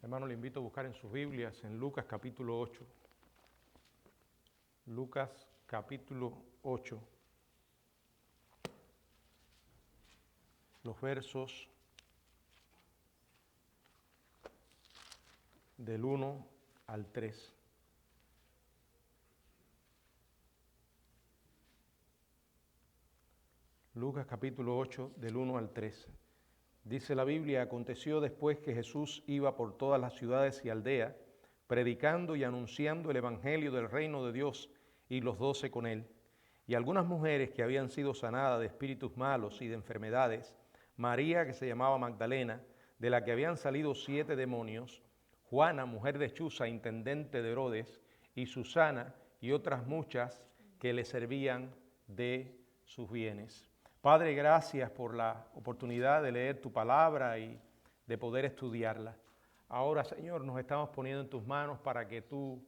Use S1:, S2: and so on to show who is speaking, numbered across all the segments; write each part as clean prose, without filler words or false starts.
S1: Hermano, le invito a buscar en sus Biblias en Lucas capítulo 8. Lucas capítulo 8. Los versos del 1 al 3. Lucas capítulo 8 del 1 al 3. Dice la Biblia: aconteció después que Jesús iba por todas las ciudades y aldeas, predicando y anunciando el evangelio del reino de Dios, y los 12 con él. Y algunas mujeres que habían sido sanadas de espíritus malos y de enfermedades, María, que se llamaba Magdalena, de la que habían salido 7 demonios, Juana, mujer de Chuza, intendente de Herodes, y Susana, y otras muchas que le servían de sus bienes. Padre, gracias por la oportunidad de leer tu palabra y de poder estudiarla. Ahora, Señor, nos estamos poniendo en tus manos para que tú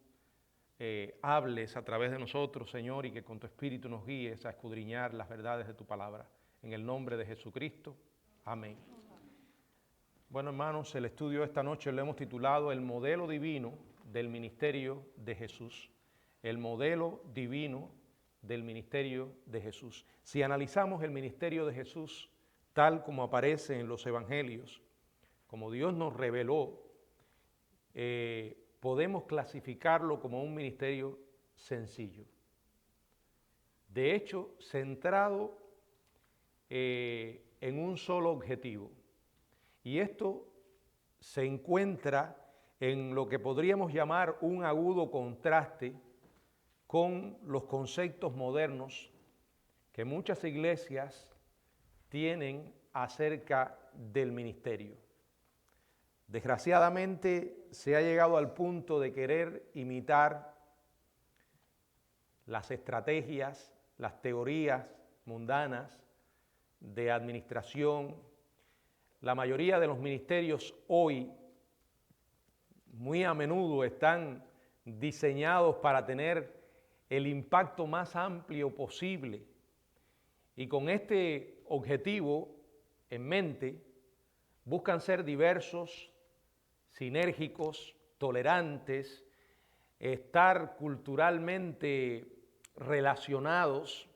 S1: hables a través de nosotros, Señor, y que con tu Espíritu nos guíes a escudriñar las verdades de tu palabra. En el nombre de Jesucristo. Amén. Bueno, hermanos, el estudio de esta noche lo hemos titulado El modelo divino del ministerio de Jesús. El modelo divino del ministerio de Jesús. Si analizamos el ministerio de Jesús tal como aparece en los evangelios, como Dios nos reveló, podemos clasificarlo como un ministerio sencillo. De hecho, centrado en un solo objetivo. Y esto se encuentra en lo que podríamos llamar un agudo contraste con los conceptos modernos que muchas iglesias tienen acerca del ministerio. Desgraciadamente se ha llegado al punto de querer imitar las estrategias, las teorías mundanas de administración. La mayoría de los ministerios hoy muy a menudo están diseñados para tener el impacto más amplio posible, y con este objetivo en mente buscan ser diversos, sinérgicos, tolerantes, estar culturalmente relacionados,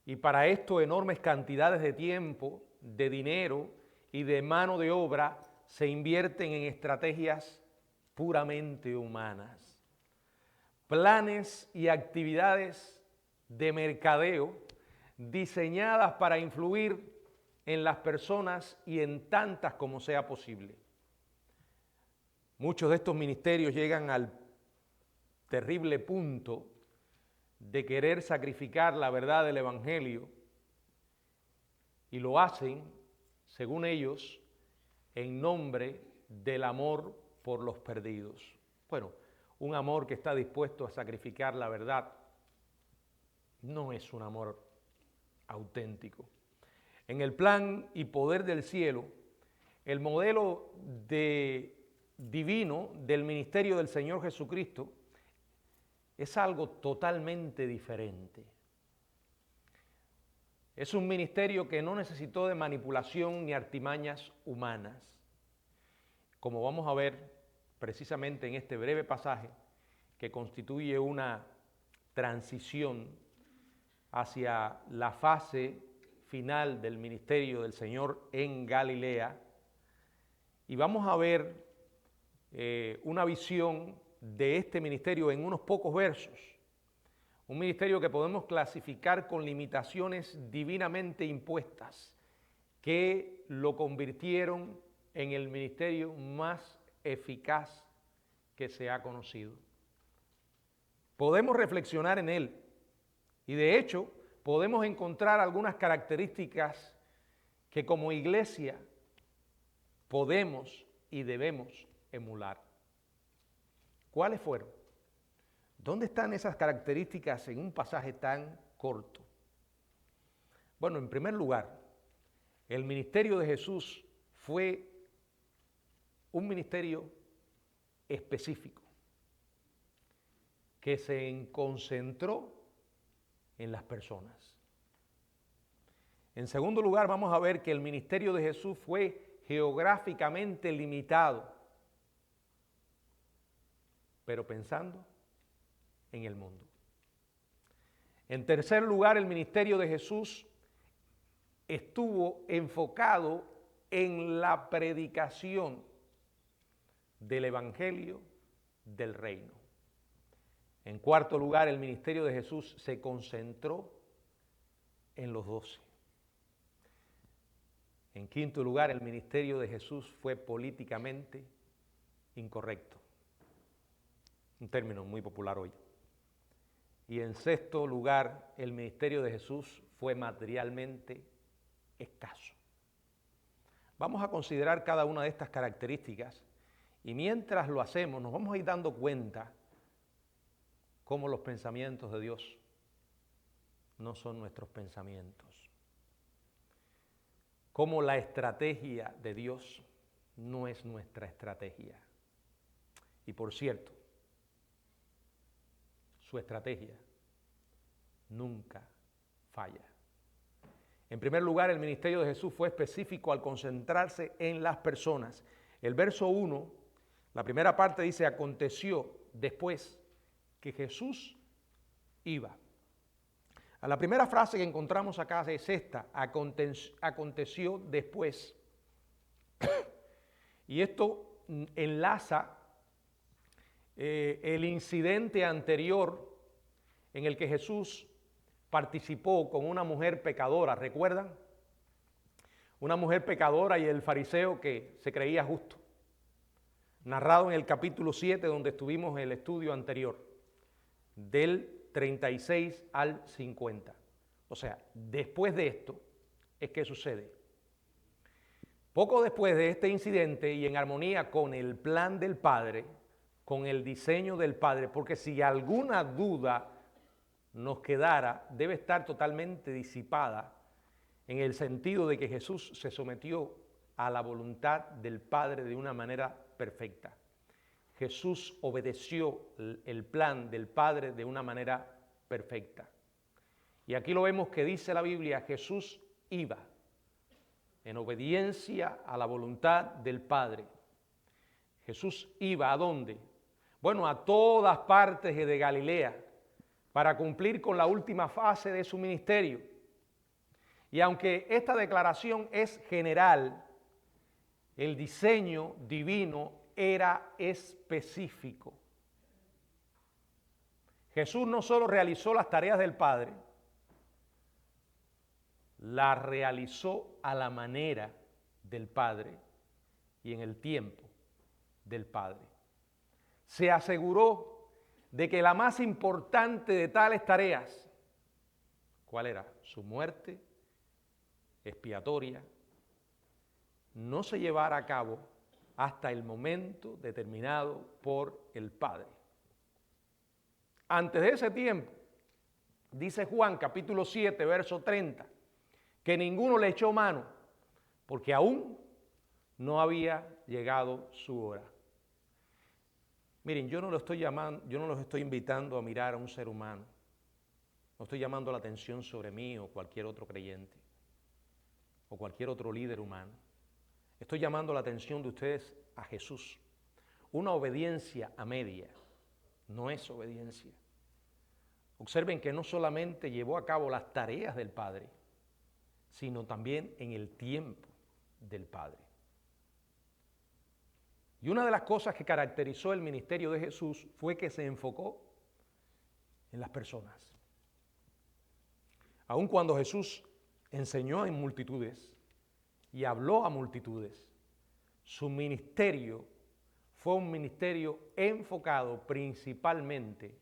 S1: y para esto enormes cantidades de tiempo, de dinero y de mano de obra se invierten en estrategias puramente humanas. Planes y actividades de mercadeo diseñadas para influir en las personas y en tantas como sea posible. Muchos de estos ministerios llegan al terrible punto de querer sacrificar la verdad del evangelio, y lo hacen, según ellos, en nombre del amor por los perdidos. Bueno, un amor que está dispuesto a sacrificar la verdad no es un amor auténtico. En el plan y poder del cielo, el modelo divino del ministerio del Señor Jesucristo es algo totalmente diferente. Es un ministerio que no necesitó de manipulación ni artimañas humanas. Como vamos a ver precisamente en este breve pasaje, que constituye una transición hacia la fase final del ministerio del Señor en Galilea, y vamos a ver una visión de este ministerio en unos pocos versos. Un ministerio que podemos clasificar con limitaciones divinamente impuestas, que lo convirtieron en el ministerio más eficaz que se ha conocido. Podemos reflexionar en él, y de hecho podemos encontrar algunas características que como iglesia podemos y debemos emular. ¿Cuáles fueron? ¿Dónde están esas características en un pasaje tan corto? Bueno, en primer lugar, el ministerio de Jesús fue un ministerio específico que se concentró en las personas. En segundo lugar, vamos a ver que el ministerio de Jesús fue geográficamente limitado. pero pensando en el mundo. En tercer lugar, el ministerio de Jesús estuvo enfocado en la predicación del evangelio del reino. En cuarto lugar, el ministerio de Jesús se concentró en los 12. En quinto lugar, el ministerio de Jesús fue políticamente incorrecto. Un término muy popular hoy. Y en sexto lugar, el ministerio de Jesús fue materialmente escaso. Vamos a considerar cada una de estas características y mientras lo hacemos nos vamos a ir dando cuenta cómo los pensamientos de Dios no son nuestros pensamientos, cómo la estrategia de Dios no es nuestra estrategia. Y por cierto, su estrategia nunca falla. En primer lugar, el ministerio de Jesús fue específico al concentrarse en las personas. El verso 1, la primera parte dice, aconteció después que Jesús iba. A la primera frase que encontramos acá es esta, aconteció después. Y esto enlaza el incidente anterior en el que Jesús participó con una mujer pecadora, ¿recuerdan? Una mujer pecadora y el fariseo que se creía justo, narrado en el capítulo 7 donde estuvimos en el estudio anterior, del 36 al 50. O sea, después de esto es que sucede. Poco después de este incidente y en armonía con el plan del Padre, con el diseño del Padre, porque si alguna duda nos quedara, debe estar totalmente disipada en el sentido de que Jesús se sometió a la voluntad del Padre de una manera perfecta. Jesús obedeció el plan del Padre de una manera perfecta. Y aquí lo vemos que dice la Biblia, Jesús iba en obediencia a la voluntad del Padre. Jesús iba ¿a dónde? Bueno, a todas partes de Galilea para cumplir con la última fase de su ministerio. Y aunque esta declaración es general, el diseño divino era específico. Jesús no solo realizó las tareas del Padre, las realizó a la manera del Padre y en el tiempo del Padre. Se aseguró de que la más importante de tales tareas, ¿cuál era? Su muerte expiatoria, no se llevara a cabo hasta el momento determinado por el Padre. Antes de ese tiempo, dice Juan capítulo 7, verso 30, que ninguno le echó mano, porque aún no había llegado su hora. Miren, yo no los estoy invitando a mirar a un ser humano. No estoy llamando la atención sobre mí o cualquier otro creyente o cualquier otro líder humano. Estoy llamando la atención de ustedes a Jesús. Una obediencia a media no es obediencia. Observen que no solamente llevó a cabo las tareas del Padre, sino también en el tiempo del Padre. Y una de las cosas que caracterizó el ministerio de Jesús fue que se enfocó en las personas. Aun cuando Jesús enseñó en multitudes y habló a multitudes, su ministerio fue un ministerio enfocado principalmente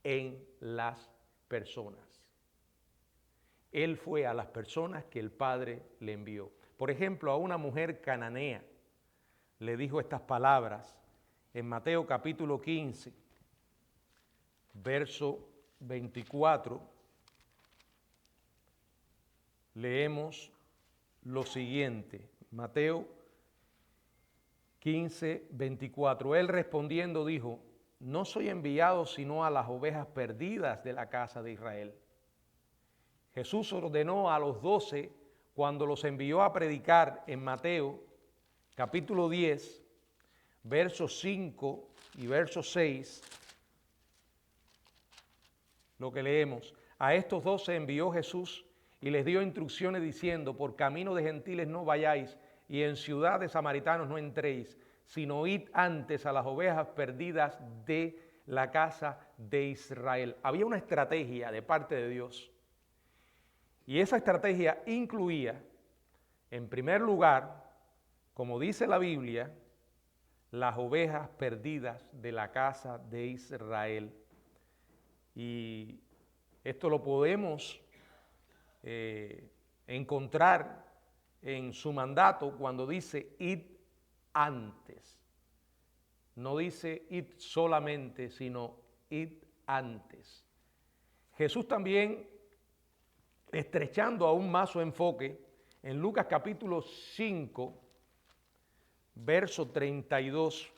S1: en las personas. Él fue a las personas que el Padre le envió. Por ejemplo, a una mujer cananea le dijo estas palabras en Mateo capítulo 15, verso 24. Leemos lo siguiente, Mateo 15, 24. Él respondiendo dijo, no soy enviado sino a las ovejas perdidas de la casa de Israel. Jesús ordenó a los 12 cuando los envió a predicar en Mateo capítulo 10, versos 5 y verso 6, lo que leemos: a estos 12 envió Jesús y les dio instrucciones diciendo: por camino de gentiles no vayáis, y en ciudad de samaritanos no entréis, sino id antes a las ovejas perdidas de la casa de Israel. Había una estrategia de parte de Dios, y esa estrategia incluía, en primer lugar, como dice la Biblia, las ovejas perdidas de la casa de Israel. Y esto lo podemos encontrar en su mandato cuando dice id antes. No dice id solamente, sino id antes. Jesús también, estrechando aún más su enfoque, en Lucas capítulo 5, verso 32,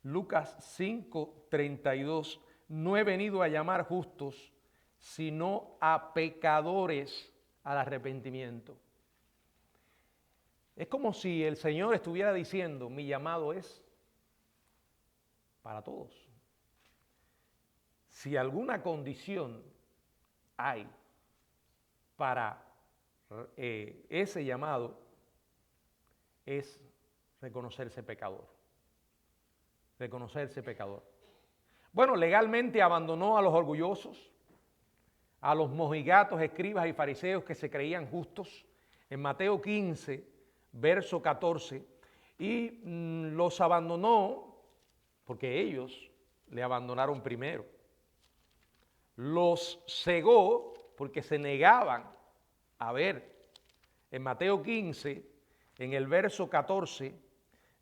S1: Lucas 5, 32, no he venido a llamar justos, sino a pecadores al arrepentimiento. Es como si el Señor estuviera diciendo: mi llamado es para todos. Si alguna condición hay para ese llamado, es reconocerse pecador. Reconocerse pecador. Bueno, legalmente abandonó a los orgullosos, a los mojigatos, escribas y fariseos que se creían justos, en Mateo 15, verso 14, y los abandonó porque ellos le abandonaron primero. Los cegó porque se negaban a ver. En Mateo 15, en el verso 14,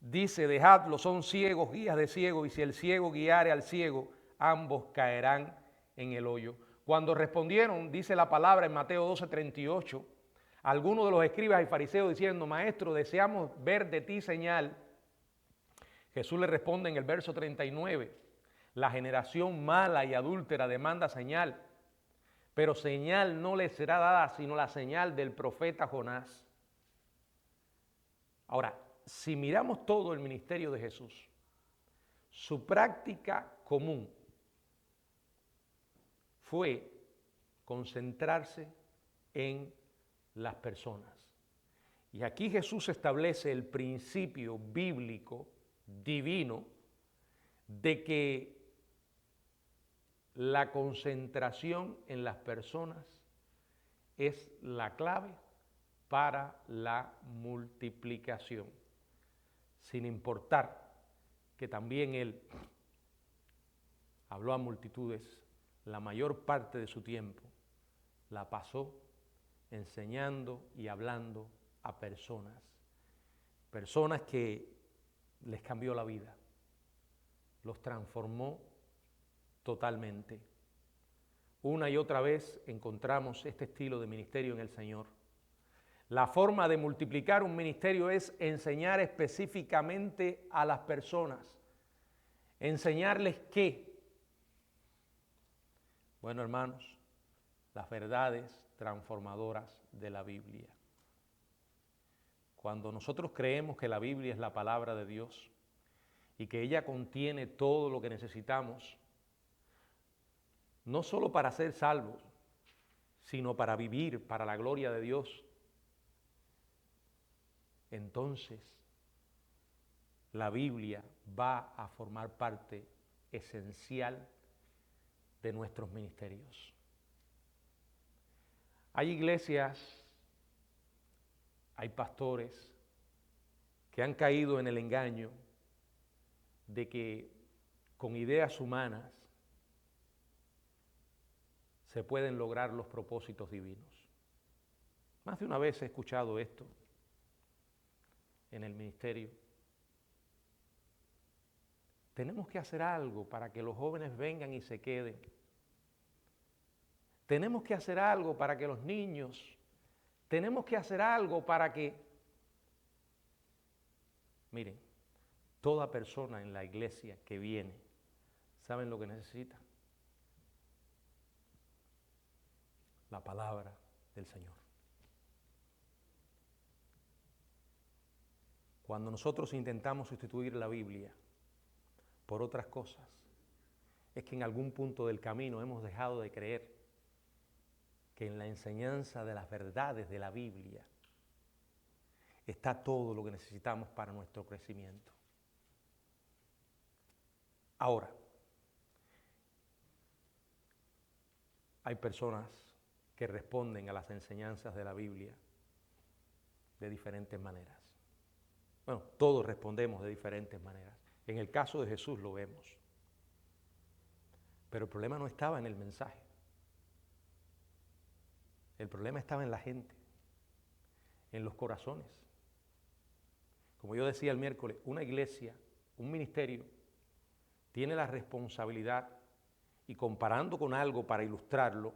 S1: dice: dejadlos, son ciegos, guías de ciegos, y si el ciego guiare al ciego, ambos caerán en el hoyo. Cuando respondieron, dice la palabra en Mateo 12, 38, algunos de los escribas y fariseos diciendo: maestro, deseamos ver de ti señal. Jesús le responde en el verso 39, la generación mala y adúltera demanda señal, pero señal no le será dada sino la señal del profeta Jonás. Ahora, si miramos todo el ministerio de Jesús, su práctica común fue concentrarse en las personas. Y aquí Jesús establece el principio bíblico, divino, de que la concentración en las personas es la clave para la multiplicación, sin importar que también Él habló a multitudes, la mayor parte de su tiempo la pasó enseñando y hablando a personas, personas que les cambió la vida, los transformó totalmente. Una y otra vez encontramos este estilo de ministerio en el Señor. La forma de multiplicar un ministerio es enseñar específicamente a las personas. ¿Enseñarles qué? Bueno, hermanos, las verdades transformadoras de la Biblia. Cuando nosotros creemos que la Biblia es la palabra de Dios y que ella contiene todo lo que necesitamos, no solo para ser salvos, sino para vivir para la gloria de Dios, entonces la Biblia va a formar parte esencial de nuestros ministerios. Hay iglesias, hay pastores que han caído en el engaño de que con ideas humanas se pueden lograr los propósitos divinos. Más de una vez he escuchado esto en el ministerio. Tenemos que hacer algo para que los jóvenes vengan y se queden. Tenemos que hacer algo para que los niños, tenemos que hacer algo para que... Miren, toda persona en la iglesia que viene, ¿saben lo que necesita? La palabra del Señor. Cuando nosotros intentamos sustituir la Biblia por otras cosas, es que en algún punto del camino hemos dejado de creer que en la enseñanza de las verdades de la Biblia está todo lo que necesitamos para nuestro crecimiento. Ahora, hay personas que responden a las enseñanzas de la Biblia de diferentes maneras. Bueno, todos respondemos de diferentes maneras. En el caso de Jesús lo vemos. Pero el problema no estaba en el mensaje. El problema estaba en la gente, en los corazones. Como yo decía el miércoles, una iglesia, un ministerio, tiene la responsabilidad, y comparando con algo para ilustrarlo,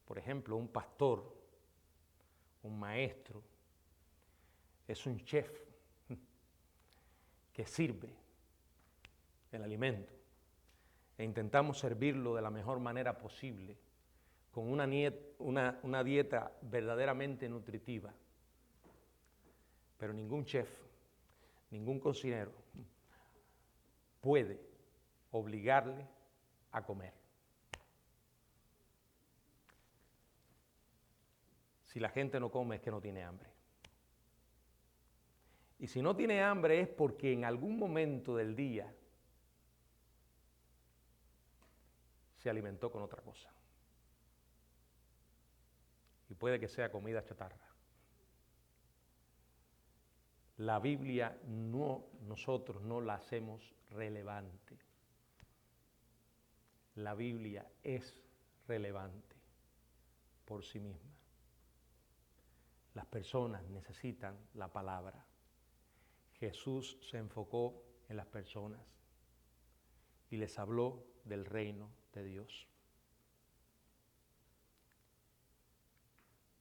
S1: por ejemplo, un pastor, un maestro, es un chef que sirve el alimento e intentamos servirlo de la mejor manera posible, con una dieta verdaderamente nutritiva. Pero ningún chef, ningún cocinero puede obligarle a comer. Si la gente no come es que no tiene hambre. Y si no tiene hambre es porque en algún momento del día se alimentó con otra cosa. Y puede que sea comida chatarra. La Biblia nosotros no la hacemos relevante. La Biblia es relevante por sí misma. Las personas necesitan la palabra. Jesús se enfocó en las personas y les habló del reino de Dios.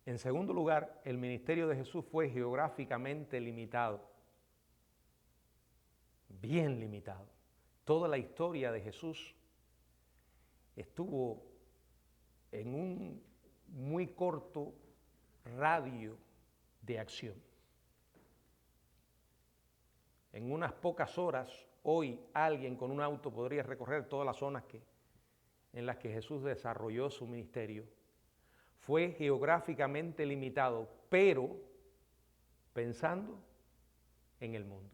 S1: En segundo lugar, el ministerio de Jesús fue geográficamente limitado, bien limitado. Toda la historia de Jesús estuvo en un muy corto radio de acción. En unas pocas horas, hoy alguien con un auto podría recorrer todas las zonas en las que Jesús desarrolló su ministerio. Fue geográficamente limitado, pero pensando en el mundo.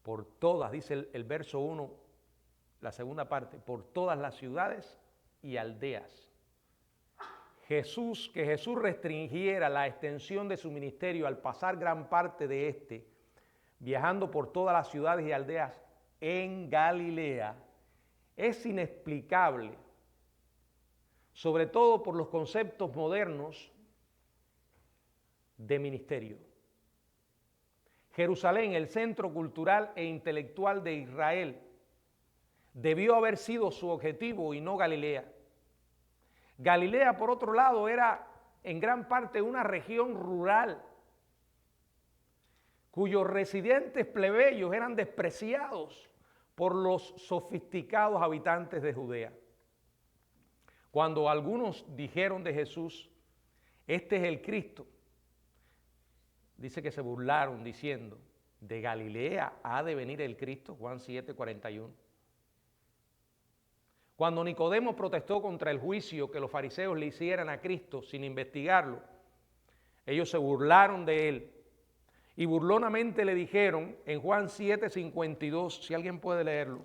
S1: Por todas, dice el verso 1, la segunda parte, por todas las ciudades y aldeas. Que Jesús restringiera la extensión de su ministerio al pasar gran parte de este, viajando por todas las ciudades y aldeas en Galilea, es inexplicable, sobre todo por los conceptos modernos de ministerio. Jerusalén, el centro cultural e intelectual de Israel, debió haber sido su objetivo y no Galilea. Galilea, por otro lado, era en gran parte una región rural, cuyos residentes plebeyos eran despreciados por los sofisticados habitantes de Judea. Cuando algunos dijeron de Jesús, este es el Cristo, dice que se burlaron diciendo, de Galilea ha de venir el Cristo, Juan 7:41. Cuando Nicodemo protestó contra el juicio que los fariseos le hicieran a Cristo sin investigarlo, ellos se burlaron de él y burlonamente le dijeron en Juan 7:52, si alguien puede leerlo.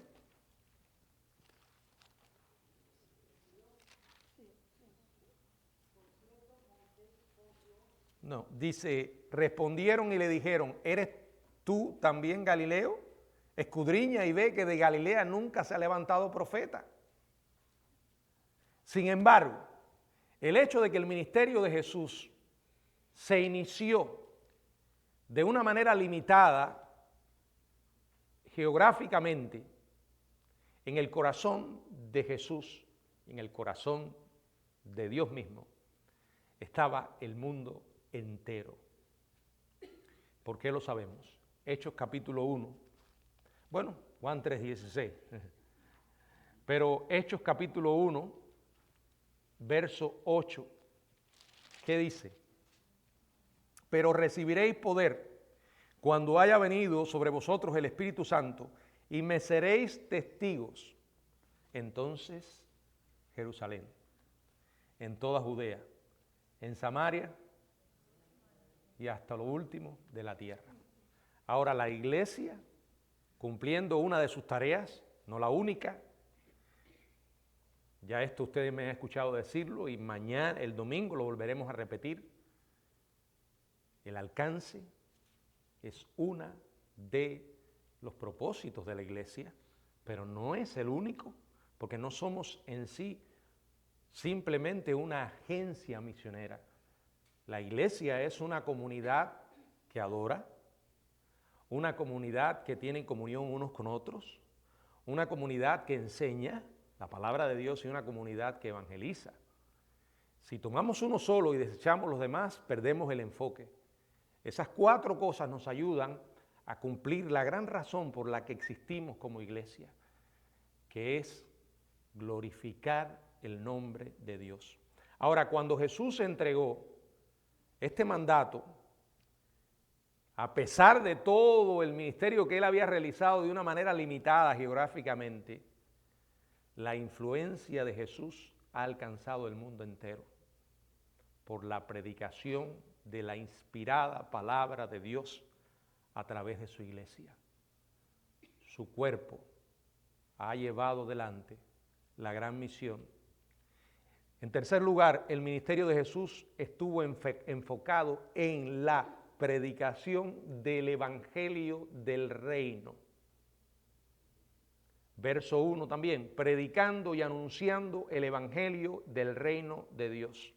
S1: No, dice, respondieron y le dijeron, ¿eres tú también Galileo? Escudriña y ve que de Galilea nunca se ha levantado profeta. Sin embargo, el hecho de que el ministerio de Jesús se inició de una manera limitada geográficamente en el corazón de Jesús, en el corazón de Dios mismo, estaba el mundo entero. ¿Por qué lo sabemos? Hechos capítulo 1. Bueno, Juan 3:16. Pero Hechos capítulo 1, verso 8, ¿qué dice? Pero recibiréis poder cuando haya venido sobre vosotros el Espíritu Santo y me seréis testigos. Entonces, Jerusalén, en toda Judea, en Samaria y hasta lo último de la tierra. Ahora la iglesia, cumpliendo una de sus tareas, no la única, ya esto ustedes me han escuchado decirlo y mañana, el domingo, lo volveremos a repetir. El alcance es una de los propósitos de la iglesia, pero no es el único, porque no somos en sí simplemente una agencia misionera. La iglesia es una comunidad que adora, una comunidad que tiene comunión unos con otros, una comunidad que enseña la palabra de Dios y una comunidad que evangeliza. Si tomamos uno solo y desechamos los demás, perdemos el enfoque. Esas 4 cosas nos ayudan a cumplir la gran razón por la que existimos como iglesia, que es glorificar el nombre de Dios. Ahora, cuando Jesús entregó este mandato, a pesar de todo el ministerio que él había realizado de una manera limitada geográficamente, la influencia de Jesús ha alcanzado el mundo entero por la predicación de la inspirada palabra de Dios a través de su iglesia. Su cuerpo ha llevado adelante la gran misión. En tercer lugar, el ministerio de Jesús estuvo enfocado en la predicación del evangelio del reino. Verso 1 también, predicando y anunciando el evangelio del reino de Dios.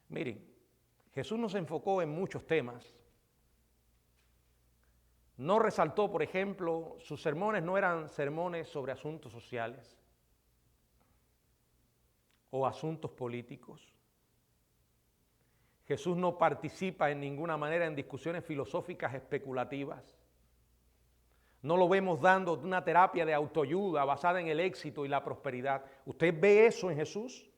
S1: Miren, Jesús nos enfocó en muchos temas. No resaltó, por ejemplo, sus sermones no eran sermones sobre asuntos sociales o asuntos políticos. Jesús no participa en ninguna manera en discusiones filosóficas especulativas. No lo vemos dando una terapia de autoayuda basada en el éxito y la prosperidad. ¿Usted ve eso en Jesús?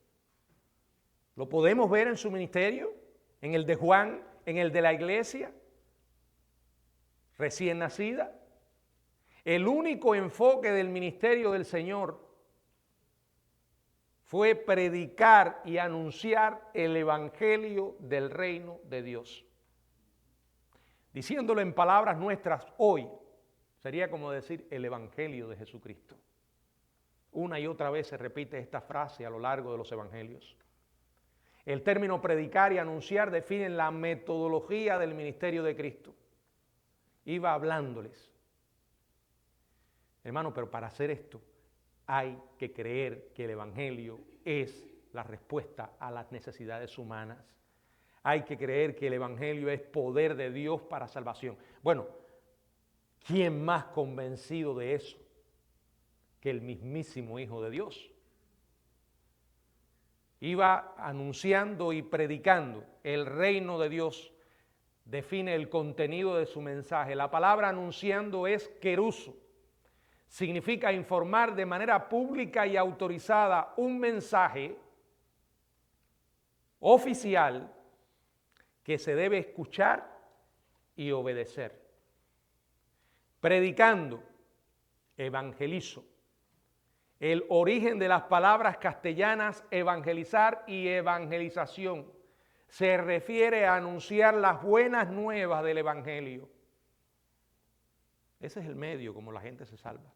S1: ¿Lo podemos ver en su ministerio? ¿En el de Juan? ¿En el de la iglesia recién nacida? El único enfoque del ministerio del Señor fue predicar y anunciar el evangelio del reino de Dios. Diciéndolo en palabras nuestras hoy, sería como decir el evangelio de Jesucristo. Una y otra vez se repite esta frase a lo largo de los evangelios. El término predicar y anunciar definen la metodología del ministerio de Cristo. Iba hablándoles. Hermano, pero para hacer esto hay que creer que el evangelio es la respuesta a las necesidades humanas. Hay que creer que el evangelio es poder de Dios para salvación. Bueno, ¿quién más convencido de eso que el mismísimo Hijo de Dios? Iba anunciando y predicando el reino de Dios, define el contenido de su mensaje. La palabra anunciando es keruso, significa informar de manera pública y autorizada un mensaje oficial que se debe escuchar y obedecer. Predicando, evangelizo. El origen de las palabras castellanas evangelizar y evangelización se refiere a anunciar las buenas nuevas del evangelio. Ese es el medio como la gente se salva.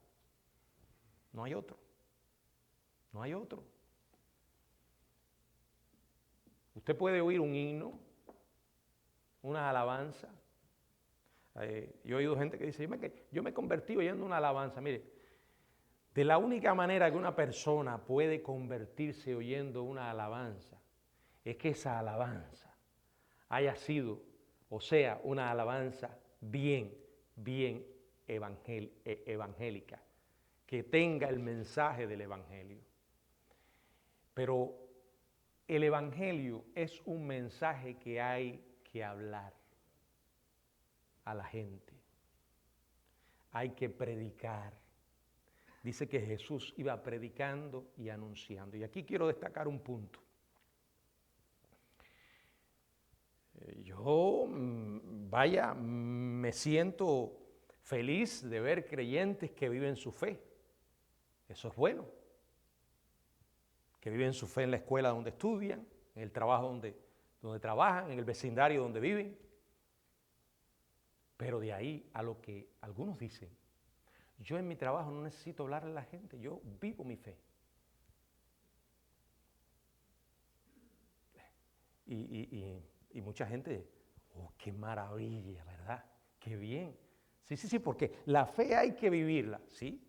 S1: No hay otro. No hay otro. Usted puede oír un himno, una alabanza. Yo he oído gente que dice, yo me convertí oyendo una alabanza. Mire, de la única manera que una persona puede convertirse oyendo una alabanza es que esa alabanza haya sido, o sea, una alabanza bien evangélica, que tenga el mensaje del evangelio. Pero el evangelio es un mensaje que hay que hablar a la gente. Hay que predicar. Dice que Jesús iba predicando y anunciando. Y aquí quiero destacar un punto. Yo, me siento Feliz de ver creyentes que viven su fe. Eso es bueno. Que viven su fe en la escuela donde estudian, en el trabajo donde trabajan, en el vecindario donde viven. Pero de ahí a lo que algunos dicen, yo en mi trabajo no necesito hablarle a la gente, yo vivo mi fe. Y mucha gente, oh, qué maravilla, ¿verdad? Qué bien. Sí, porque la fe hay que vivirla, ¿sí?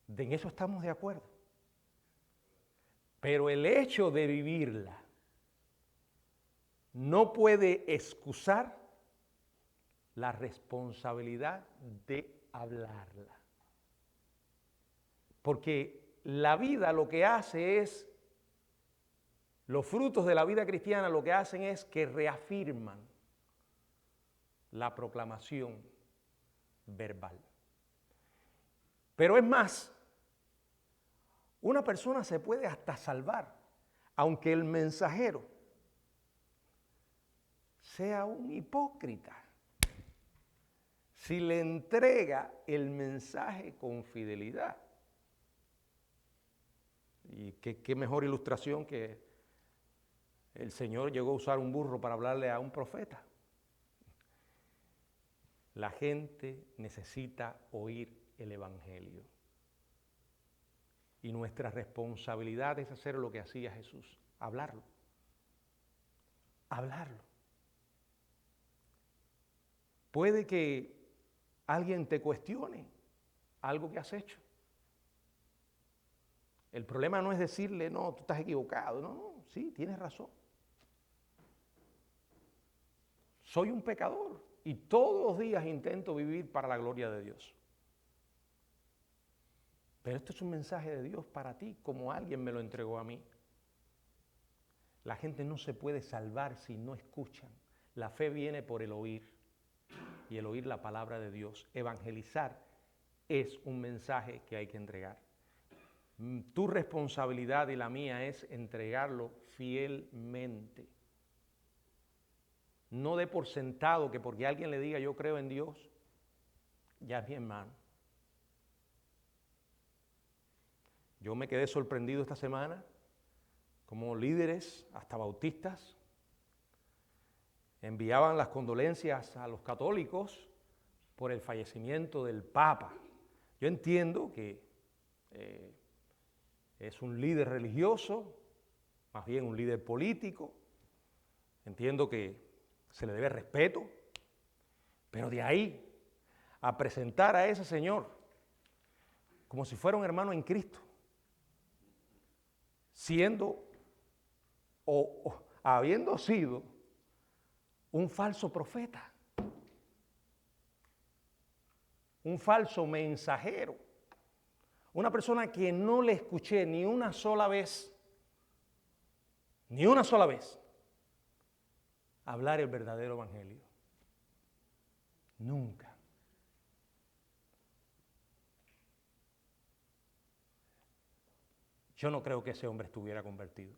S1: En eso estamos de acuerdo. Pero el hecho de vivirla no puede excusar la responsabilidad de hablarla. Porque la vida lo que hace es, los frutos de la vida cristiana lo que hacen es que reafirman la proclamación verbal. Pero es más, una persona se puede hasta salvar, aunque el mensajero sea un hipócrita. Si le entrega el mensaje con fidelidad. Y qué mejor ilustración que el Señor llegó a usar un burro para hablarle a un profeta. La gente necesita oír el Evangelio. Y nuestra responsabilidad es hacer lo que hacía Jesús, hablarlo. Hablarlo. Puede que alguien te cuestione algo que has hecho. El problema no es decirle, no, tú estás equivocado. No, sí, tienes razón. Soy un pecador y todos los días intento vivir para la gloria de Dios. Pero esto es un mensaje de Dios para ti, como alguien me lo entregó a mí. La gente no se puede salvar si no escuchan. La fe viene por el oír, y el oír la palabra de Dios. Evangelizar es un mensaje que hay que entregar. Tu responsabilidad y la mía es entregarlo fielmente. No dé por sentado que porque alguien le diga yo creo en Dios, ya es mi hermano. Yo me quedé sorprendido esta semana como líderes, hasta bautistas, enviaban las condolencias a los católicos por el fallecimiento del Papa. Yo entiendo que es un líder religioso, más bien un líder político. Entiendo que se le debe respeto, pero de ahí a presentar a ese señor como si fuera un hermano en Cristo, siendo o habiendo sido un falso profeta, un falso mensajero, una persona que no le escuché ni una sola vez hablar el verdadero evangelio. Nunca. Yo no creo que ese hombre estuviera convertido.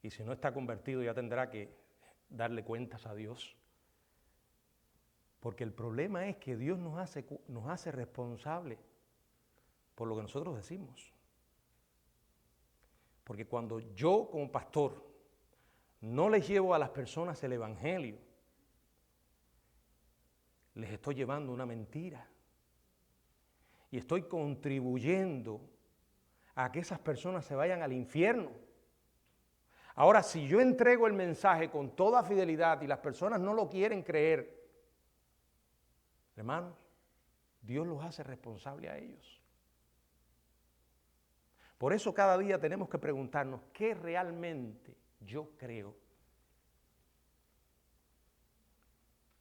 S1: Y si no está convertido ya tendrá que darle cuentas a Dios. Porque el problema es que Dios nos hace responsables por lo que nosotros decimos. Porque cuando yo como pastor no les llevo a las personas el evangelio, les estoy llevando una mentira. Y estoy contribuyendo a que esas personas se vayan al infierno. Ahora, si yo entrego el mensaje con toda fidelidad y las personas no lo quieren creer, hermanos, Dios los hace responsables a ellos. Por eso cada día tenemos que preguntarnos qué realmente yo creo.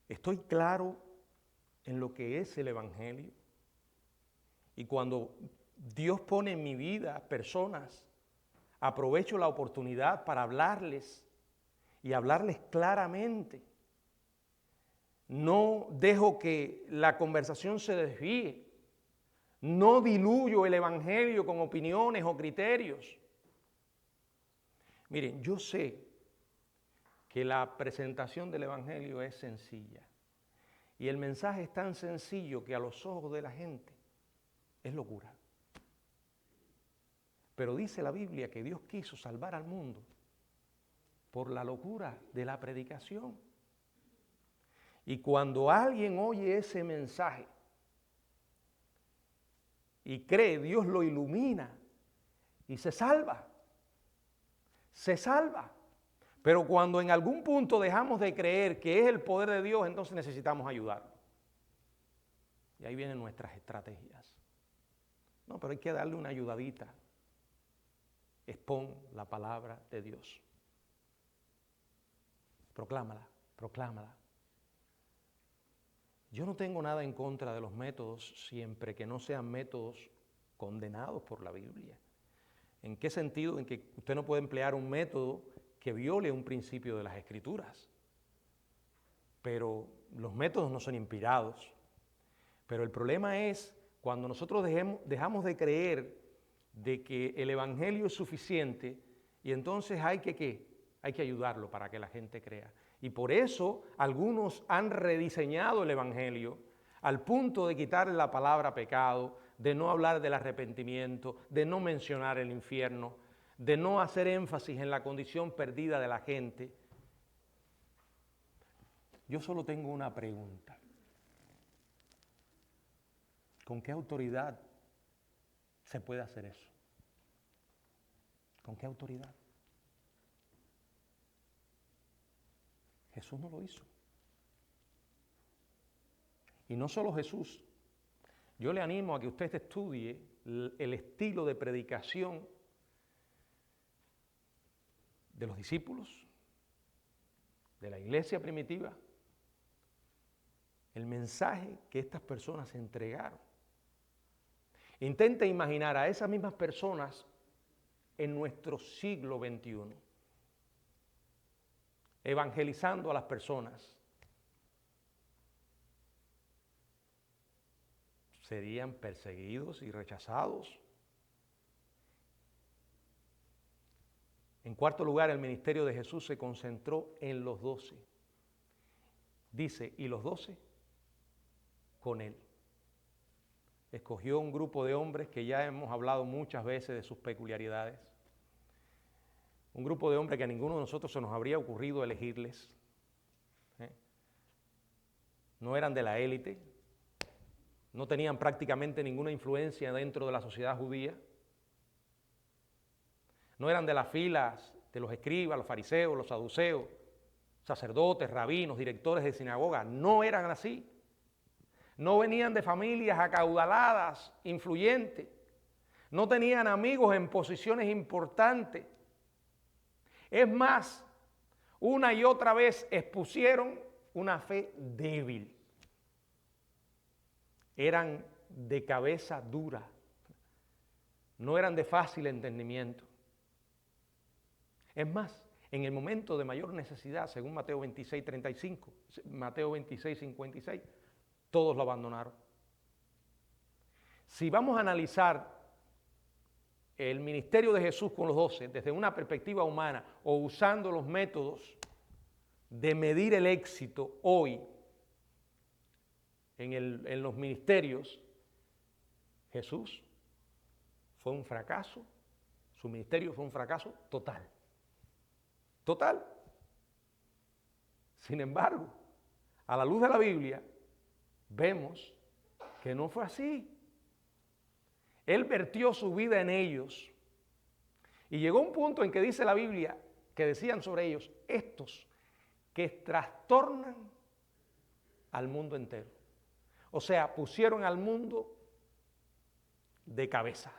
S1: ¿Estoy claro en lo que es el evangelio? Y cuando Dios pone en mi vida personas, aprovecho la oportunidad para hablarles y hablarles claramente. No dejo que la conversación se desvíe. No diluyo el evangelio con opiniones o criterios. Miren, yo sé que la presentación del evangelio es sencilla Y el mensaje es tan sencillo que a los ojos de la gente es locura. Pero dice la Biblia que Dios quiso salvar al mundo por la locura de la predicación. Y cuando alguien oye ese mensaje y cree, Dios lo ilumina y se salva. Se salva. Pero cuando en algún punto dejamos de creer que es el poder de Dios, entonces necesitamos ayudarlo. Y ahí vienen nuestras estrategias. No, pero hay que darle una ayudadita. Expon la palabra de Dios. Proclámala, proclámala. Yo no tengo nada en contra de los métodos siempre que no sean métodos condenados por la Biblia. ¿En qué sentido? En que usted no puede emplear un método que viole un principio de las Escrituras. Pero los métodos no son inspirados. Pero el problema es cuando nosotros dejamos de creer de que el Evangelio es suficiente y entonces hay que ayudarlo para que la gente crea. Y por eso algunos han rediseñado el Evangelio al punto de quitarle la palabra pecado, de no hablar del arrepentimiento, de no mencionar el infierno, de no hacer énfasis en la condición perdida de la gente. Yo solo tengo una pregunta. ¿Con qué autoridad se puede hacer eso? ¿Con qué autoridad? Jesús no lo hizo. Y no solo Jesús. Yo le animo a que usted estudie el estilo de predicación de los discípulos, de la iglesia primitiva, el mensaje que estas personas entregaron. Intente imaginar a esas mismas personas en nuestro siglo XXI, evangelizando a las personas. Serían perseguidos y rechazados. En cuarto lugar, el ministerio de Jesús se concentró en los 12. Dice, y los 12 con él. Escogió un grupo de hombres que ya hemos hablado muchas veces de sus peculiaridades. Un grupo de hombres que a ninguno de nosotros se nos habría ocurrido elegirles. No eran de la élite, no tenían prácticamente ninguna influencia dentro de la sociedad judía. No eran de las filas de los escribas, los fariseos, los saduceos, sacerdotes, rabinos, directores de sinagoga. No eran así. No venían de familias acaudaladas, influyentes. No tenían amigos en posiciones importantes. Es más, una y otra vez expusieron una fe débil. Eran de cabeza dura. No eran de fácil entendimiento. Es más, en el momento de mayor necesidad, según Mateo 26:35, Mateo 26:56, todos lo abandonaron. Si vamos a analizar el ministerio de Jesús con los 12 desde una perspectiva humana o usando los métodos de medir el éxito hoy en los ministerios, Jesús fue un fracaso, su ministerio fue un fracaso total. Total. Sin embargo, a la luz de la Biblia, vemos que no fue así. Él vertió su vida en ellos. Y llegó un punto en que dice la Biblia, que decían sobre ellos, estos que trastornan al mundo entero. O sea, pusieron al mundo de cabeza.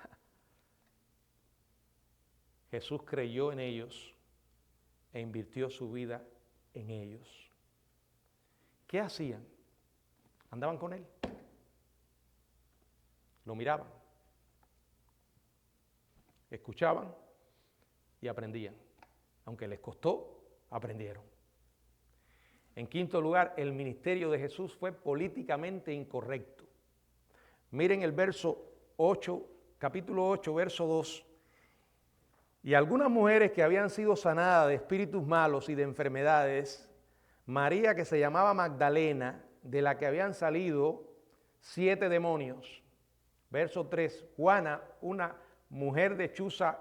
S1: Jesús creyó en ellos e invirtió su vida en ellos. ¿Qué hacían? Andaban con él. Lo miraban. Escuchaban y aprendían. Aunque les costó, aprendieron. En quinto lugar, el ministerio de Jesús fue políticamente incorrecto. Miren el verso 8, capítulo 8, verso 2. Y algunas mujeres que habían sido sanadas de espíritus malos y de enfermedades, María que se llamaba Magdalena de la que habían salido 7 demonios. Verso 3, Juana, una mujer de Chuza,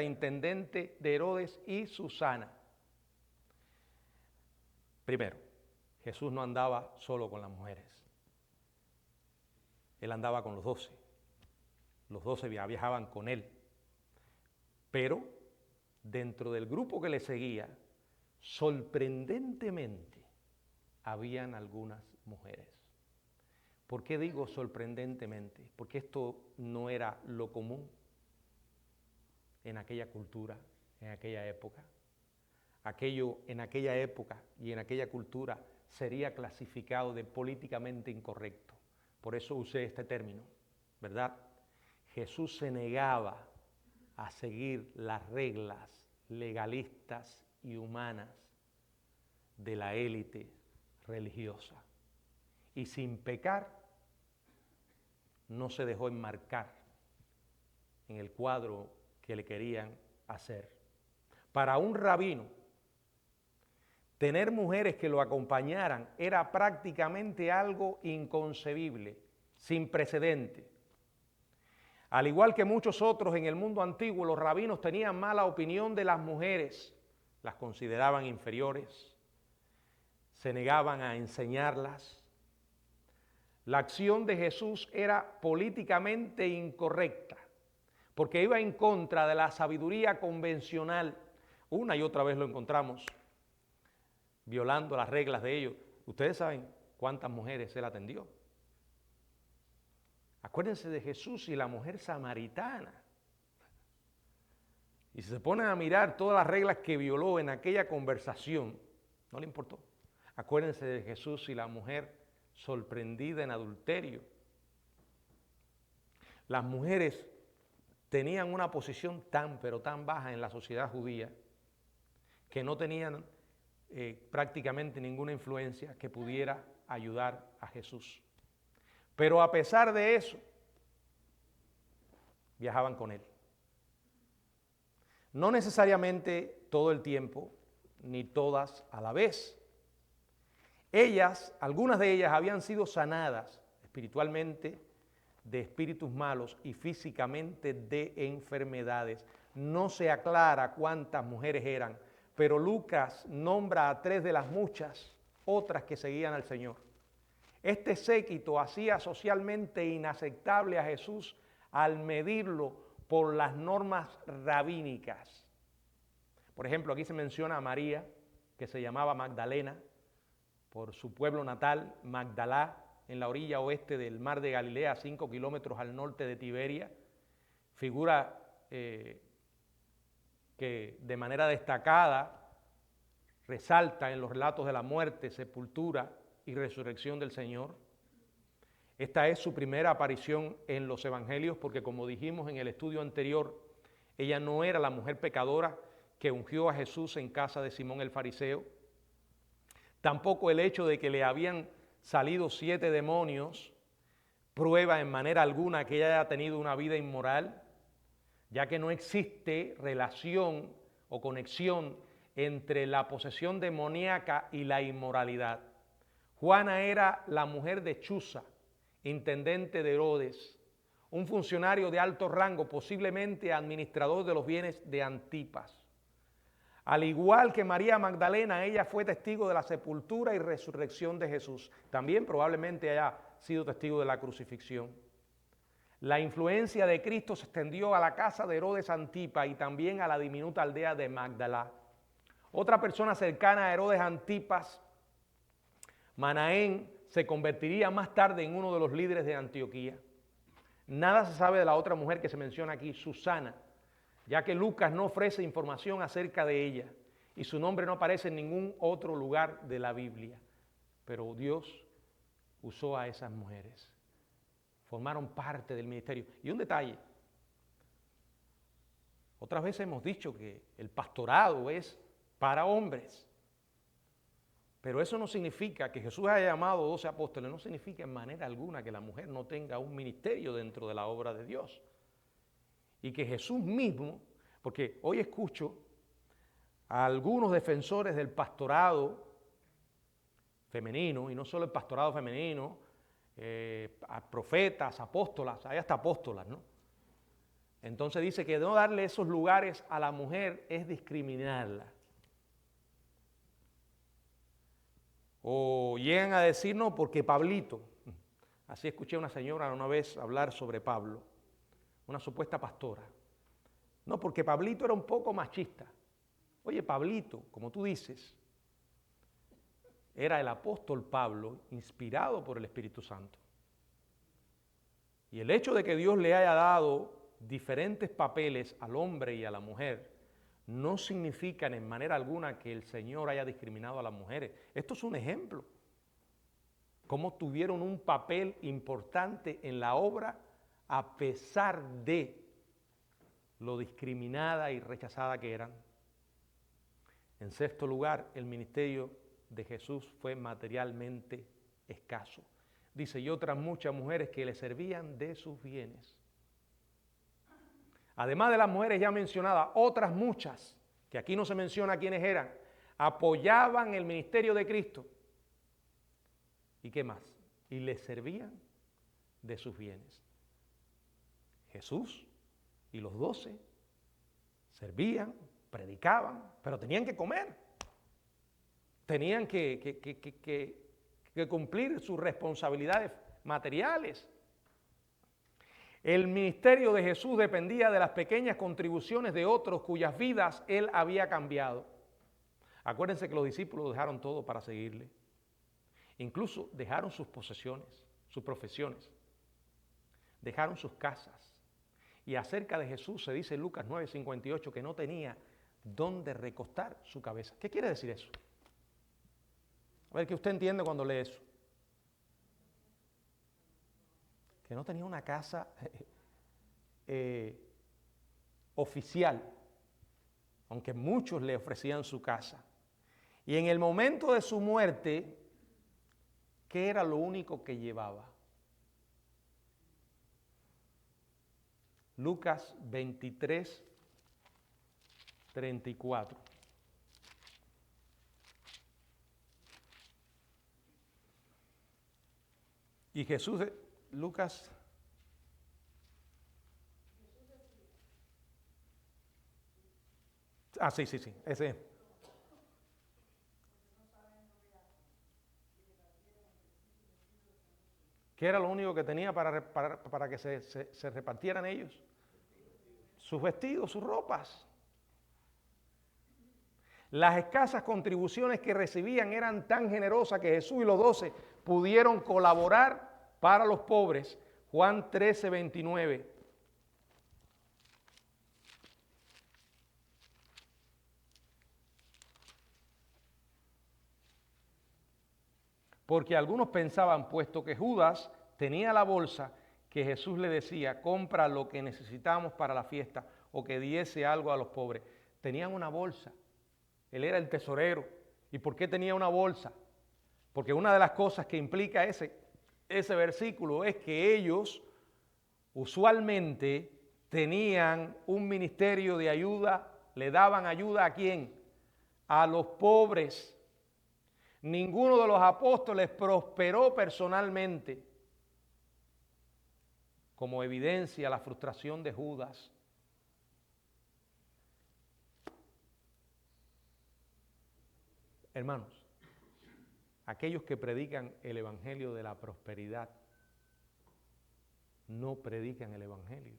S1: intendente de Herodes, y Susana. Primero, Jesús no andaba solo con las mujeres. Él andaba con los 12. Los 12 viajaban con él. Pero dentro del grupo que le seguía, sorprendentemente, habían algunas mujeres. ¿Por qué digo sorprendentemente? Porque esto no era lo común en aquella cultura, en aquella época. Aquello en aquella época y en aquella cultura sería clasificado de políticamente incorrecto. Por eso usé este término, ¿verdad? Jesús se negaba a seguir las reglas legalistas y humanas de la élite religiosa. Y sin pecar, no se dejó enmarcar en el cuadro que le querían hacer. Para un rabino, tener mujeres que lo acompañaran era prácticamente algo inconcebible, sin precedente. Al igual que muchos otros en el mundo antiguo, los rabinos tenían mala opinión de las mujeres, las consideraban inferiores, se negaban a enseñarlas. La acción de Jesús era políticamente incorrecta, porque iba en contra de la sabiduría convencional. Una y otra vez lo encontramos violando las reglas de ellos. Ustedes saben cuántas mujeres él atendió. Acuérdense de Jesús y la mujer samaritana. Y si se ponen a mirar todas las reglas que violó en aquella conversación, no le importó. Acuérdense de Jesús y la mujer sorprendida en adulterio. Las mujeres tenían una posición tan, pero tan baja en la sociedad judía que no tenían prácticamente ninguna influencia que pudiera ayudar a Jesús. Pero a pesar de eso, viajaban con él. No necesariamente todo el tiempo, ni todas a la vez. Algunas de ellas habían sido sanadas espiritualmente de espíritus malos y físicamente de enfermedades. No se aclara cuántas mujeres eran, pero Lucas nombra a 3 de las muchas otras que seguían al Señor. Este séquito hacía socialmente inaceptable a Jesús al medirlo por las normas rabínicas. Por ejemplo, aquí se menciona a María, que se llamaba Magdalena, por su pueblo natal, Magdalá, en la orilla oeste del mar de Galilea, 5 kilómetros al norte de Tiberia, figura que de manera destacada resalta en los relatos de la muerte, sepultura y resurrección del Señor. Esta es su primera aparición en los evangelios porque, como dijimos en el estudio anterior, ella no era la mujer pecadora que ungió a Jesús en casa de Simón el fariseo. Tampoco el hecho de que le habían salido 7 demonios prueba en manera alguna que ella haya tenido una vida inmoral, ya que no existe relación o conexión entre la posesión demoníaca y la inmoralidad. Juana era la mujer de Chuza, intendente de Herodes, un funcionario de alto rango, posiblemente administrador de los bienes de Antipas. Al igual que María Magdalena, ella fue testigo de la sepultura y resurrección de Jesús. También probablemente haya sido testigo de la crucifixión. La influencia de Cristo se extendió a la casa de Herodes Antipas y también a la diminuta aldea de Magdalá. Otra persona cercana a Herodes Antipas, Manaén, se convertiría más tarde en uno de los líderes de Antioquía. Nada se sabe de la otra mujer que se menciona aquí, Susana, ya que Lucas no ofrece información acerca de ella y su nombre no aparece en ningún otro lugar de la Biblia. Pero Dios usó a esas mujeres, formaron parte del ministerio. Y un detalle, otras veces hemos dicho que el pastorado es para hombres, pero eso no significa que Jesús haya llamado 12 apóstoles, no significa en manera alguna que la mujer no tenga un ministerio dentro de la obra de Dios. Y que Jesús mismo, porque hoy escucho a algunos defensores del pastorado femenino, y no solo el pastorado femenino, a profetas, apóstolas, hay hasta apóstolas, ¿no? Entonces dice que no darle esos lugares a la mujer es discriminarla. O llegan a decir, no, porque Pablito, así escuché a una señora una vez hablar sobre Pablo, una supuesta pastora. No, porque Pablito era un poco machista. Oye, Pablito, como tú dices, era el apóstol Pablo, inspirado por el Espíritu Santo. Y el hecho de que Dios le haya dado diferentes papeles al hombre y a la mujer, no significa en manera alguna que el Señor haya discriminado a las mujeres. Esto es un ejemplo. Cómo tuvieron un papel importante en la obra a pesar de lo discriminada y rechazada que eran. En sexto lugar, el ministerio de Jesús fue materialmente escaso. Dice, y otras muchas mujeres que le servían de sus bienes. Además de las mujeres ya mencionadas, otras muchas, que aquí no se menciona quiénes eran, apoyaban el ministerio de Cristo. ¿Y qué más? Y le servían de sus bienes. Jesús y los 12 servían, predicaban, pero tenían que comer. Tenían que cumplir sus responsabilidades materiales. El ministerio de Jesús dependía de las pequeñas contribuciones de otros cuyas vidas él había cambiado. Acuérdense que los discípulos dejaron todo para seguirle. Incluso dejaron sus posesiones, sus profesiones, dejaron sus casas. Y acerca de Jesús se dice en Lucas 9:58 que no tenía dónde recostar su cabeza. ¿Qué quiere decir eso? A ver, ¿qué usted entiende cuando lee eso? Que no tenía una casa oficial, aunque muchos le ofrecían su casa. Y en el momento de su muerte, ¿qué era lo único que llevaba? Lucas 23:34. Y Jesús, Lucas, sí, ese. ¿Qué era lo único que tenía para que se repartieran ellos? Sus vestidos, sus ropas. Las escasas contribuciones que recibían eran tan generosas que Jesús y los 12 pudieron colaborar para los pobres. Juan 13:29. Porque algunos pensaban, puesto que Judas tenía la bolsa, que Jesús le decía, compra lo que necesitamos para la fiesta o que diese algo a los pobres. Tenían una bolsa. Él era el tesorero. ¿Y por qué tenía una bolsa? Porque una de las cosas que implica ese versículo es que ellos usualmente tenían un ministerio de ayuda, le daban ayuda ¿a quién? A los pobres. Ninguno de los apóstoles prosperó personalmente, como evidencia la frustración de Judas. Hermanos, aquellos que predican el evangelio de la prosperidad no predican el evangelio.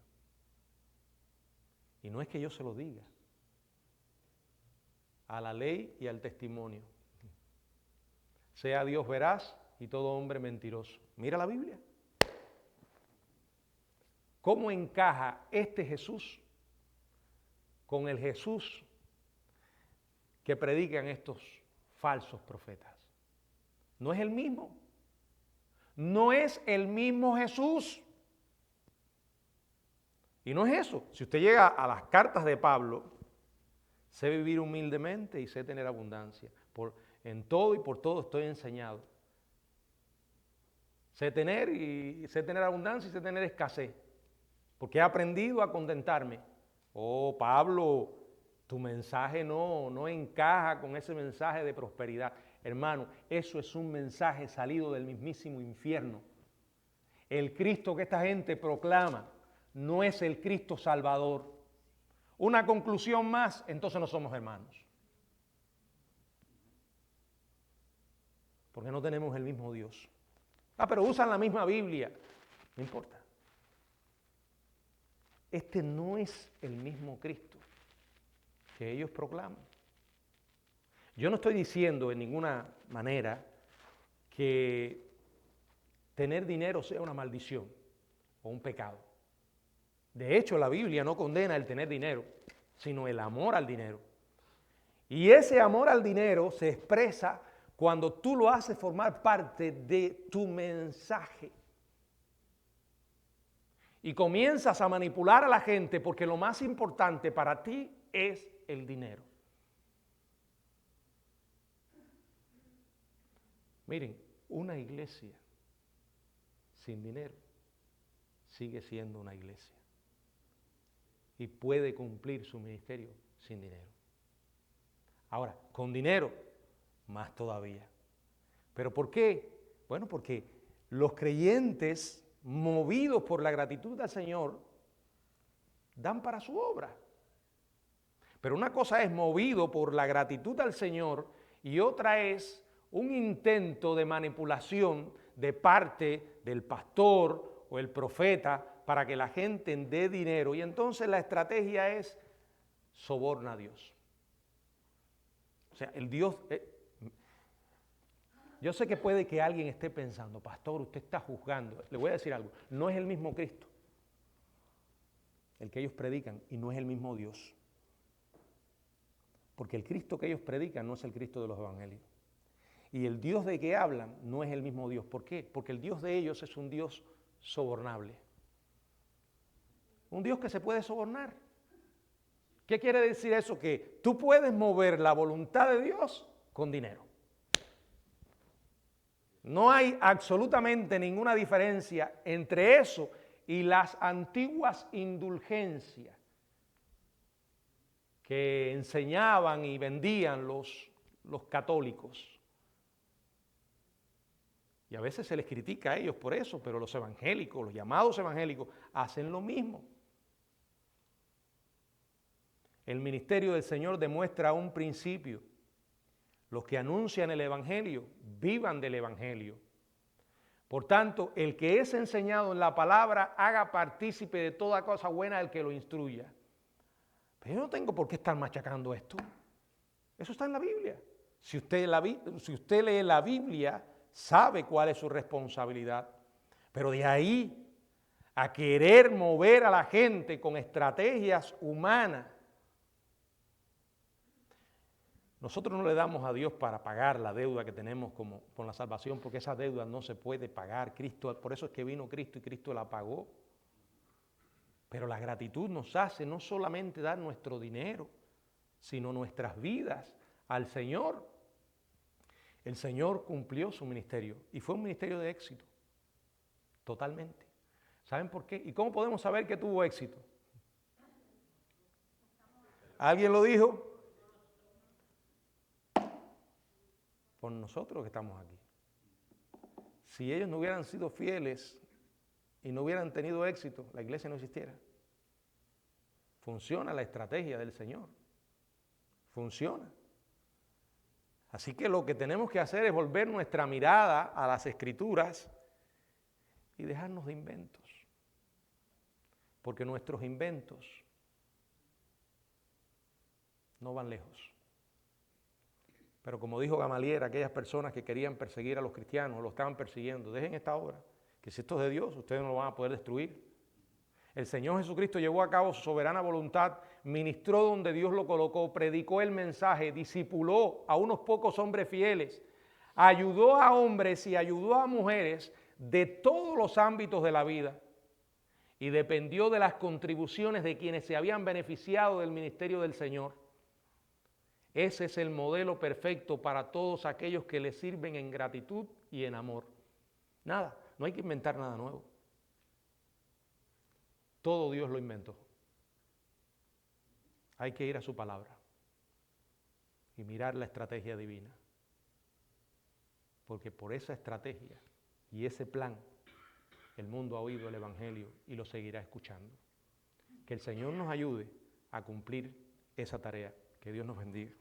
S1: Y no es que yo se lo diga, a la ley y al testimonio. Sea Dios veraz y todo hombre mentiroso. Mira la Biblia. ¿Cómo encaja este Jesús con el Jesús que predican estos falsos profetas? No es el mismo. No es el mismo Jesús. Y no es eso. Si usted llega a las cartas de Pablo, sé vivir humildemente y sé tener abundancia. En todo y por todo estoy enseñado. Sé tener abundancia y sé tener escasez. Porque he aprendido a contentarme. Oh, Pablo, tu mensaje no encaja con ese mensaje de prosperidad. Hermano, eso es un mensaje salido del mismísimo infierno. El Cristo que esta gente proclama no es el Cristo Salvador. Una conclusión más, entonces no somos hermanos. Porque no tenemos el mismo Dios. Pero usan la misma Biblia. No importa. Este no es el mismo Cristo que ellos proclaman. Yo no estoy diciendo en ninguna manera que tener dinero sea una maldición o un pecado. De hecho, la Biblia no condena el tener dinero, sino el amor al dinero. Y ese amor al dinero se expresa cuando tú lo haces formar parte de tu mensaje. Y comienzas a manipular a la gente porque lo más importante para ti es el dinero. Miren, una iglesia sin dinero sigue siendo una iglesia y puede cumplir su ministerio sin dinero. Ahora, con dinero, más todavía. ¿Pero por qué? Bueno, porque los creyentes, movidos por la gratitud al Señor, dan para su obra. Pero una cosa es movido por la gratitud al Señor y otra es un intento de manipulación de parte del pastor o el profeta para que la gente dé dinero. Y entonces la estrategia es soborna a Dios. O sea, el Dios... yo sé que puede que alguien esté pensando, pastor, usted está juzgando. Le voy a decir algo, no es el mismo Cristo el que ellos predican y no es el mismo Dios. Porque el Cristo que ellos predican no es el Cristo de los evangelios. Y el Dios de que hablan no es el mismo Dios. ¿Por qué? Porque el Dios de ellos es un Dios sobornable. Un Dios que se puede sobornar. ¿Qué quiere decir eso? Que tú puedes mover la voluntad de Dios con dinero. No hay absolutamente ninguna diferencia entre eso y las antiguas indulgencias que enseñaban y vendían los católicos. Y a veces se les critica a ellos por eso, pero los evangélicos, los llamados evangélicos, hacen lo mismo. El ministerio del Señor demuestra un principio. Los que anuncian el evangelio, vivan del evangelio. Por tanto, el que es enseñado en la palabra, haga partícipe de toda cosa buena al que lo instruya. Pero yo no tengo por qué estar machacando esto. Eso está en la Biblia. Si usted lee la Biblia, sabe cuál es su responsabilidad. Pero de ahí a querer mover a la gente con estrategias humanas. Nosotros no le damos a Dios para pagar la deuda que tenemos con la salvación, porque esa deuda no se puede pagar. Cristo, por eso es que vino Cristo y Cristo la pagó. Pero la gratitud nos hace no solamente dar nuestro dinero, sino nuestras vidas al Señor. El Señor cumplió su ministerio y fue un ministerio de éxito, totalmente. ¿Saben por qué? ¿Y cómo podemos saber que tuvo éxito? ¿Alguien lo dijo? Por nosotros que estamos aquí. Si ellos no hubieran sido fieles y no hubieran tenido éxito, la iglesia no existiera. Funciona la estrategia del Señor. Funciona. Así que lo que tenemos que hacer es volver nuestra mirada a las Escrituras y dejarnos de inventos. Porque nuestros inventos no van lejos. Pero como dijo Gamaliel, aquellas personas que querían perseguir a los cristianos, lo estaban persiguiendo, dejen esta obra, que si esto es de Dios, ustedes no lo van a poder destruir. El Señor Jesucristo llevó a cabo su soberana voluntad, ministró donde Dios lo colocó, predicó el mensaje, discipuló a unos pocos hombres fieles, ayudó a hombres y ayudó a mujeres de todos los ámbitos de la vida y dependió de las contribuciones de quienes se habían beneficiado del ministerio del Señor. Ese es el modelo perfecto para todos aquellos que le sirven en gratitud y en amor. Nada, no hay que inventar nada nuevo. Todo Dios lo inventó. Hay que ir a su palabra y mirar la estrategia divina. porque por esa estrategia y ese plan el mundo ha oído el Evangelio y lo seguirá escuchando. Que el Señor nos ayude a cumplir esa tarea. Que Dios nos bendiga.